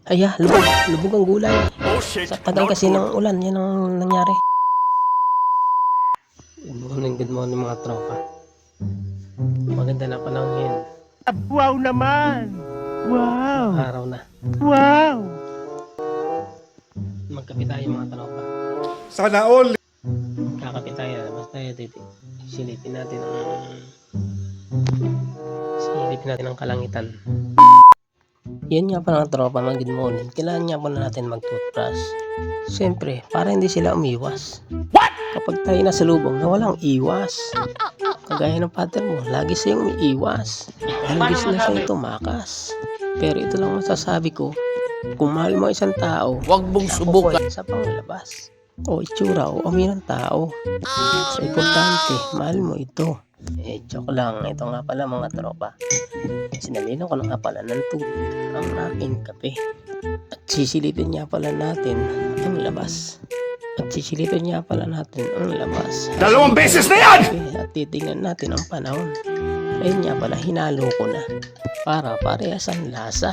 lubog. Lubog ang gulay. Oh shit. Sa tagal kasi ng ulan, yan ang nangyari. Good morning mga tropa. Maganda na panahon ngayon. Wow naman! Wow! Araw na. Wow! Magkape tayo mga tropa. Sana all. Kakape tayo. Basta silipin natin ang kalangitan. Yan nga pa mga tropa, mga good morning. Kailangan nga pa na natin mag-toothbrush. Siyempre, para hindi sila umiwas. Kapag tayo nasa lubong na walang iwas, kagaya ng pattern mo, lagi siyang umiiwas. Imbis na siyang tumakas. Pero ito lang masasabi ko, kung mahal mo isang tao, Huwag mong subukan. sa panglabas o itsura o amoy ng tao. So importante, mahal mo ito. Joke lang. Ito nga pala mga tropa, sinalino ko na nga pala ng tubig ang aking kape. At sisilipin niya pala natin ang labas. Dalawang beses na yan! At titingnan natin ang panahon. Ayun nga pala, hinalo ko na para parehas ang lasa.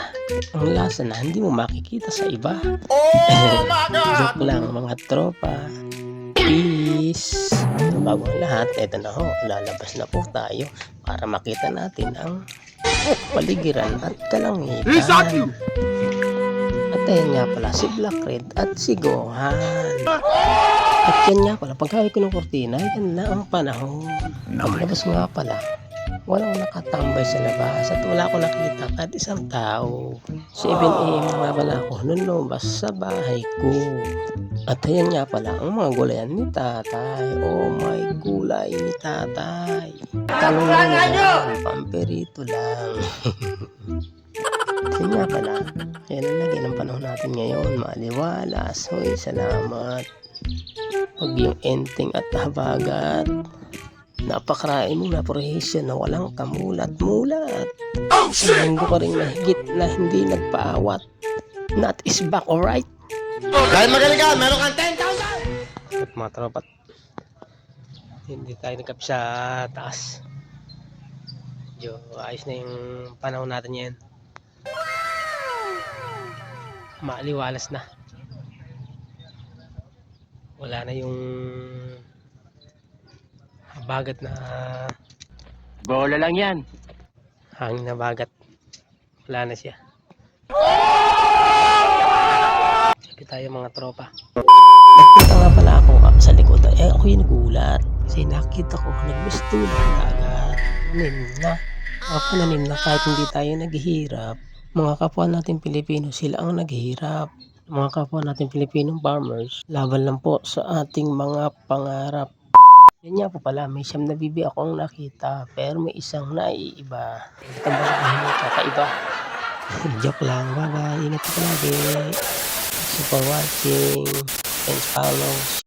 Ang lasa na hindi mo makikita sa iba. Oh my God! Joke lang mga tropa. Peace! Bago ang lahat, eto na ho, lalabas na po tayo para makita natin ang paligiran at kalangitan. At ayun nga pala si Black Red at si Gohan. At yan nga pala, pagkawin ko ng kortina, yan na ang panahon. Paglabas nga pala, walang nakatambay sa labas at wala ko nakita kahit isang tao. 7 AM na nga pala ako nung lumabas sa bahay ko. At ayan nga pala ang mga gulayan ni tatay. Oh my gulay ni tatay. Talong lang, pamperito lang. Ayan nga pala, yan ang lagay ng panahon natin ngayon. Maliwalas. Hoy, salamat. Pag yung enteng at habagat, napakarain mo na prohisyon na walang kamulat-mulat. Sa linggo ka rin mahigit na hindi nagpaawat. Not is back, alright? Dahil magaling ka, meron kang 10,000! At mga tropa, hindi tayo nagkap sa taas. Medyo ayos na yung panahon natin yan. Maaliwalas na. Wala na yung bagat na Bola lang yan. hangin na bagat. Wala na siya. Sabi tayo mga tropa. Nagpunta nga pala ako sa likod. Ako yung nagulat. Kasi nakita ko naggusto ng dagat. Nanin na kahit hindi tayo naghihirap. Mga kapwa natin Pilipino, sila ang naghihirap. Mga kapwa natin Pilipinong farmers, laban lang po sa ating mga pangarap. Yan nga po pala, may siyam na bibi akong nakita, pero may isang naiiba. Hindi ka ba kakaiba? Joke lang, bye bye, ingat ka lagi. Thanks for watching, and follow.